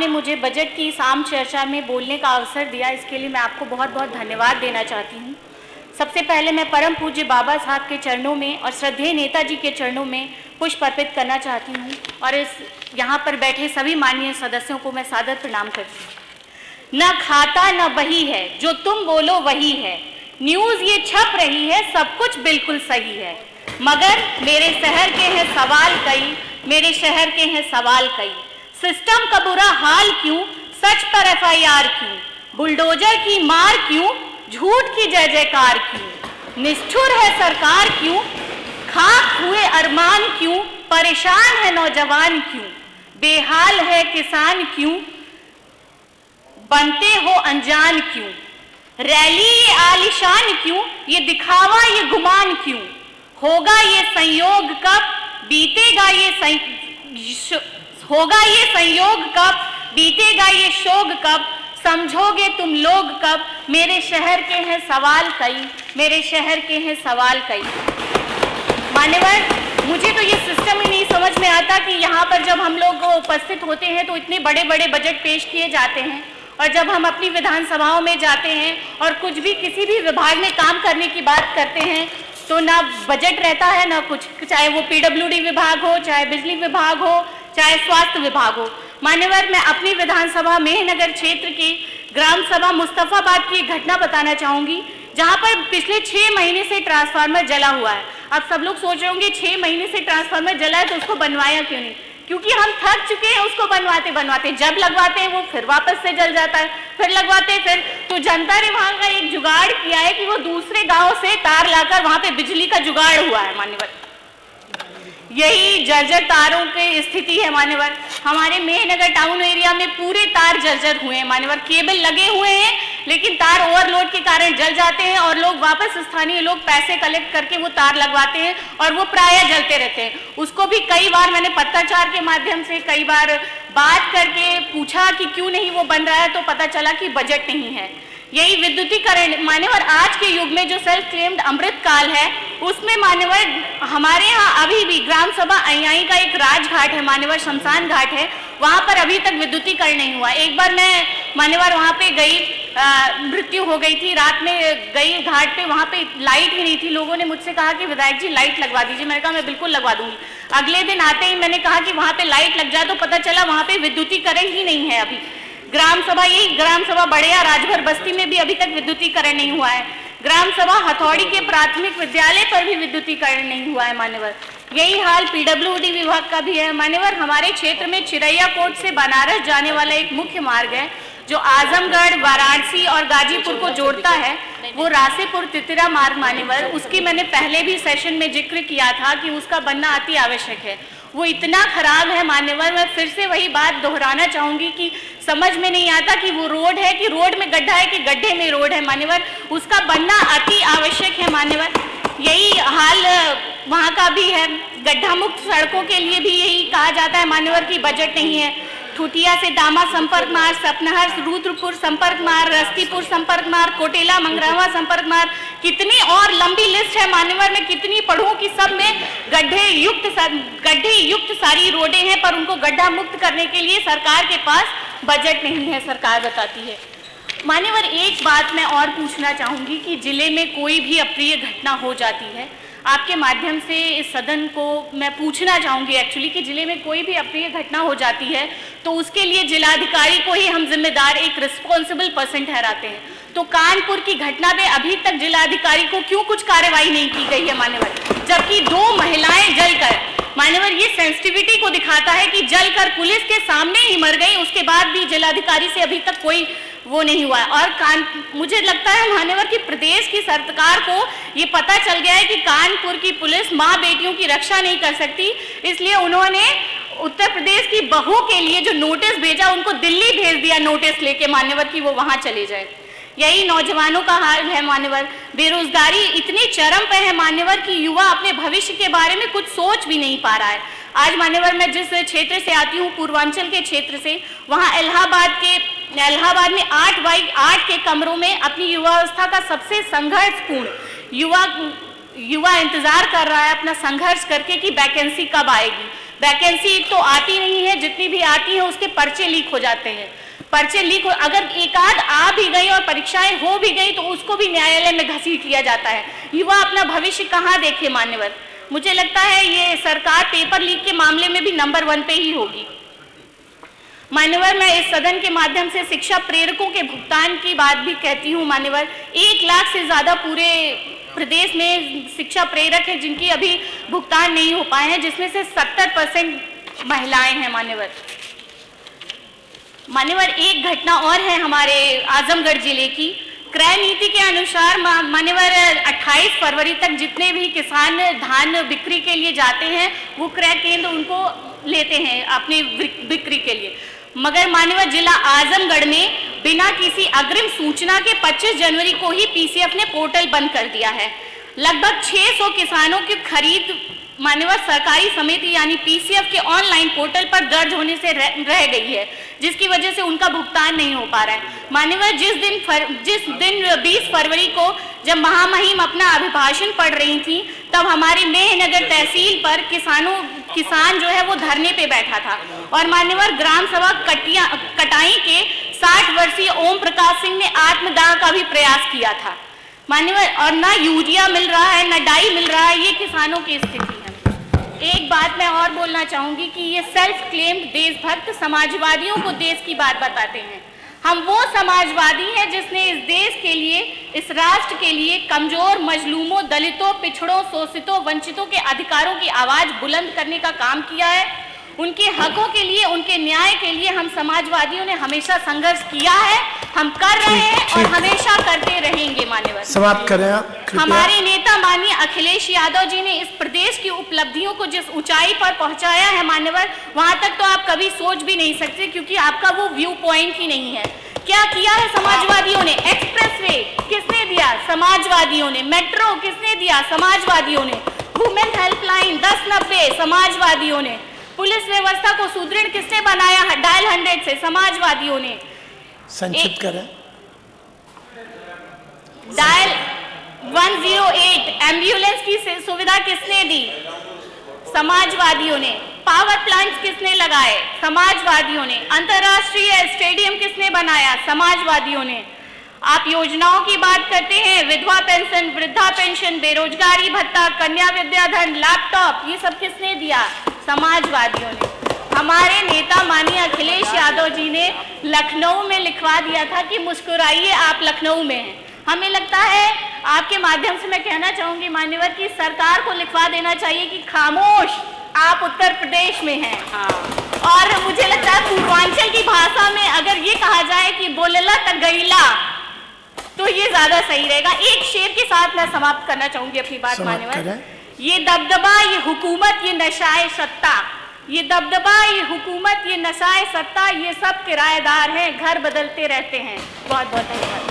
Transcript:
आपने मुझे बजट की इस आम चर्चा में बोलने का अवसर दिया, इसके लिए मैं आपको बहुत बहुत धन्यवाद देना चाहती हूँ। सबसे पहले मैं परम पूज्य बाबा साहब के चरणों में और श्रद्धेय नेताजी के चरणों में पुष्प अर्पित करना चाहती हूँ और इस यहाँ पर बैठे सभी माननीय सदस्यों को मैं सादर प्रणाम करती हूँ। न खाता न बही है, जो तुम बोलो वही है, न्यूज़ ये छप रही है, सब कुछ बिल्कुल सही है, मगर मेरे शहर के हैं सवाल कई, मेरे शहर के हैं सवाल कई। सिस्टम का बुरा हाल क्यों, सच पर FIR क्यों, बुलडोजर की मार क्यों, झूठ की जय जयकार क्यों, निष्ठुर है सरकार क्यों, खाक हुए अरमान क्यों, परेशान है नौजवान क्यों, बेहाल है किसान क्यों, बनते हो अनजान क्यों, रैली ये आलिशान क्यों, ये दिखावा ये गुमान क्यों, होगा ये संयोग कब, बीतेगा ये होगा ये संयोग कब, बीतेगा ये शोक कब, समझोगे तुम लोग कब, मेरे शहर के हैं सवाल कई, मेरे शहर के हैं सवाल कई। मान्यवर, मुझे तो ये सिस्टम ही नहीं समझ में आता कि यहाँ पर जब हम लोग उपस्थित होते हैं तो इतने बड़े बड़े बजट पेश किए जाते हैं और जब हम अपनी विधानसभाओं में जाते हैं और कुछ भी किसी भी विभाग में काम करने की बात करते हैं तो ना बजट रहता है ना कुछ, चाहे वो PWD विभाग हो, चाहे बिजली विभाग हो, चाहे स्वास्थ्य विभाग हो। मान्यवर, मैं अपनी विधानसभा मेहनगर क्षेत्र की ग्राम सभा मुस्तफाबाद की एक घटना बताना चाहूँगी, जहाँ पर पिछले 6 महीने से ट्रांसफार्मर जला हुआ है। अब सब लोग सोच रहे होंगे 6 महीने से ट्रांसफार्मर जला है तो उसको बनवाया क्यों नहीं, क्योंकि हम थक चुके हैं उसको बनवाते बनवाते। जब लगवाते हैं वो फिर वापस से जल जाता है, फिर लगवाते हैं फिर। तो जनता ने वहाँ का एक जुगाड़ किया है कि वो दूसरे गाँव से तार लाकर वहाँ पे बिजली का जुगाड़ हुआ है। मान्यवर, यही जर्जर तारों की स्थिति है। मान्यवर, हमारे मेहनगर टाउन एरिया में पूरे तार जर्जर हुए हैं। मान्यवर, केबल लगे हुए हैं लेकिन तार ओवरलोड के कारण जल जाते हैं और लोग वापस, स्थानीय लोग पैसे कलेक्ट करके वो तार लगवाते हैं और वो प्रायः जलते रहते हैं। उसको भी कई बार मैंने पत्राचार के माध्यम से कई बार बात करके पूछा कि क्यों नहीं वो बन रहा है, तो पता चला कि बजट नहीं है। यही विद्युतीकरण, मान्यवर, आज के युग में जो सेल्फ क्लेम्ड अमृत काल है उसमें मान्यवर हमारे यहाँ अभी भी ग्राम सभा अयाई का एक राजघाट है, मान्यवर शमशान घाट है, वहाँ पर अभी तक विद्युतीकरण नहीं हुआ। एक बार मैं मान्यवर वहाँ पे गई, मृत्यु हो गई थी, रात में गई घाट पे, वहाँ पे लाइट ही नहीं थी। लोगों ने मुझसे कहा कि विधायक जी लाइट लगवा दीजिए। मैंने कहा मैं बिल्कुल लगवा दूंगी। अगले दिन आते ही मैंने कहा कि वहाँ पे लाइट लग जाए, तो पता चला वहाँ पे विद्युतीकरण ही नहीं है अभी। ग्राम सभा, यही ग्राम सभा बड़िया राजभर बस्ती में भी अभी तक विद्युतीकरण नहीं हुआ है। ग्राम सभा हथौड़ी के प्राथमिक विद्यालय पर भी विद्युतीकरण नहीं हुआ है। मान्यवर, यही हाल PWD विभाग का भी है। मान्यवर, हमारे क्षेत्र में चिरैया कोट से बनारस जाने वाला एक मुख्य मार्ग है जो आजमगढ़, वाराणसी और गाजीपुर को जोड़ता है, वो रासेपुर तितिरा मार्ग। मान्यवर, उसकी मैंने पहले भी सेशन में जिक्र किया था कि उसका बनना अति आवश्यक है। वो इतना खराब है मान्यवर, मैं फिर से वही बात दोहराना चाहूँगी कि समझ में नहीं आता कि वो रोड है कि रोड में गड्ढा है कि गड्ढे में रोड है। मान्यवर, उसका बनना अति आवश्यक है। मान्यवर, यही हाल वहाँ का भी है। गड्ढा मुक्त सड़कों के लिए भी यही कहा जाता है मान्यवर की बजट नहीं है। ठुठिया से दामा संपर्क मार्ग, सपनहर रुद्रपुर संपर्क मार्ग, रस्तीपुर संपर्क मार्ग, कोटेला मंगरावा संपर्क मार्ग, कितनी और लंबी लिस्ट है मान्यवर, मैं कितनी पढ़ूं कि सब में गड्ढे युक्त सारी रोडें हैं, पर उनको गड्ढा मुक्त करने के लिए सरकार के पास बजट नहीं है, सरकार बताती है। मान्यवर, एक बात मैं और पूछना चाहूँगी कि जिले में कोई भी अप्रिय घटना हो जाती है, आपके माध्यम से इस सदन को मैं पूछना चाहूँगी एक्चुअली कि जिले में कोई भी अप्रिय घटना हो जाती है तो उसके लिए जिलाधिकारी को ही हम जिम्मेदार, एक रिस्पॉन्सिबल पर्सन ठहराते हैं। तो कानपुर की घटना में अभी तक जिलाधिकारी को क्यों कुछ कार्रवाई नहीं की गई है मान्यवर, जबकि 2 महिलाएं जलकर, मान्यवर ये सेंसिटिविटी को दिखाता है कि जलकर पुलिस के सामने ही मर गई, उसके बाद भी जिलाधिकारी से अभी तक कोई वो नहीं हुआ है। और मुझे लगता है मान्यवर की प्रदेश की सरकार को ये पता चल गया है कि कानपुर की पुलिस माँ बेटियों की रक्षा नहीं कर सकती, इसलिए उन्होंने उत्तर प्रदेश की बहू के लिए जो नोटिस भेजा उनको दिल्ली भेज दिया नोटिस लेके मान्यवर की वो वहाँ चले जाए। यही नौजवानों का हाल है मान्यवर, बेरोजगारी इतनी चरम पे है मान्यवर कि युवा अपने भविष्य के बारे में कुछ सोच भी नहीं पा रहा है। आज मान्यवर मैं जिस क्षेत्र से आती हूँ, पूर्वांचल के क्षेत्र से, वहाँ इलाहाबाद में 8x8 के कमरों में अपनी युवावस्था का सबसे संघर्षपूर्ण युवा इंतजार कर रहा है अपना संघर्ष करके कि वैकेंसी कब आएगी। वैकेंसी तो आती नहीं है, जितनी भी आती है उसके पर्चे लीक हो जाते हैं। पर्चे लीक हो, अगर एकाध आ भी गई और परीक्षाएं हो भी गई तो उसको भी न्यायालय में घसीट लिया जाता है। युवा अपना भविष्य कहाँ देखे मान्यवर। मुझे लगता है ये सरकार पेपर लीक के मामले में भी नंबर 1 पे ही होगी। मान्यवर, मैं इस सदन के माध्यम से शिक्षा प्रेरकों के भुगतान की बात भी कहती हूँ। मान्यवर, 1 लाख से ज्यादा पूरे प्रदेश में शिक्षा प्रेरक हैं जिनकी अभी भुगतान नहीं हो पाए हैं, जिसमें से 70% महिलाएं हैं। मान्यवर, एक घटना और है हमारे आजमगढ़ जिले की। क्रय नीति के अनुसार मान्यवर 28 फरवरी तक जितने भी किसान धान बिक्री के लिए जाते हैं वो क्रय केंद्र उनको लेते हैं अपनी बिक्री के लिए, मगर मान्यवर जिला आजमगढ़ में बिना किसी अग्रिम सूचना के 25 जनवरी को ही पीसीएफ ने पोर्टल बंद कर दिया है। लगभग 600 किसानों की खरीद मान्यवर सरकारी समिति यानी पीसीएफ के ऑनलाइन पोर्टल पर दर्ज होने से रह गई है, जिसकी वजह से उनका भुगतान नहीं हो पा रहा है। मान्यवर, जिस दिन 20 फरवरी को जब महामहिम अपना अभिभाषण पढ़ रही थी तब हमारी मेहनगर तहसील पर किसान जो है वो धरने पे बैठा था और मान्यवर ग्राम सभा कटाई के 60 वर्षीय ओम प्रकाश सिंह ने आत्मदाह का भी प्रयास किया था। मान्यवर, और ना यूरिया मिल रहा है ना डाई मिल रहा है, ये किसानों की स्थिति है। एक बात मैं और बोलना चाहूंगी कि ये सेल्फ क्लेम्ड देशभक्त समाजवादियों को देश की बात बताते हैं। हम वो समाजवादी हैं जिसने इस देश के लिए, इस राष्ट्र के लिए कमजोर, मजलूमों, दलितों, पिछड़ों, शोषितों, वंचितों के अधिकारों की आवाज बुलंद करने का काम किया है। उनके हकों के लिए, उनके न्याय के लिए हम समाजवादियों ने हमेशा संघर्ष किया है, हम कर रहे हैं और हमेशा करते रहेंगे। मान्यवर, समाप्त करें आप। हमारे नेता माननीय अखिलेश यादव जी ने इस प्रदेश की उपलब्धियों को जिस ऊंचाई पर पहुंचाया है मान्यवर, वहां तक तो आप कभी सोच भी नहीं सकते, क्योंकि आपका वो व्यू पॉइंट ही नहीं है। क्या किया है समाजवादियों ने? एक्सप्रेसवे किसने दिया? समाजवादियों ने। मेट्रो किसने दिया? समाजवादियों ने। वुमेन हेल्पलाइन 1090 समाजवादियों ने। पुलिस व्यवस्था को सुदृढ़ किसने बनाया? डायल 100 से समाजवादियों ने। संक्षिप्त करें। डायल 108 एम्बुलेंस की सुविधा किसने दी? समाजवादियों ने। पावर प्लांट्स किसने लगाए? समाजवादियों ने। अंतर्राष्ट्रीय स्टेडियम किसने बनाया? समाजवादियों ने। आप योजनाओं की बात करते हैं, विधवा पेंशन, वृद्धा पेंशन, बेरोजगारी भत्ता, कन्या विद्याधन, लैपटॉप, ये सब किसने दिया? समाजवादियों ने। हमारे नेता माननीय अखिलेश यादव जी ने लखनऊ में लिखवा दिया था कि मुस्कुराइए आप लखनऊ में हैं। हमें लगता है, आपके माध्यम से मैं कहना चाहूंगी मान्यवर की सरकार को लिखवा देना चाहिए कि खामोश आप उत्तर प्रदेश में हैं। और मुझे लगता है पूर्वांचल की भाषा में अगर ये कहा जाए कि बोलला तक गईला तो ये ज्यादा सही रहेगा। एक शेर के साथ मैं समाप्त करना चाहूंगी अपनी बात मान्यवर। ये दबदबा, ये हुकूमत, ये नशाए सत्ता, ये दबदबा, ये हुकूमत, ये नशाए सत्ता, ये सब किराएदार हैं, घर बदलते रहते हैं। बहुत बहुत धन्यवाद।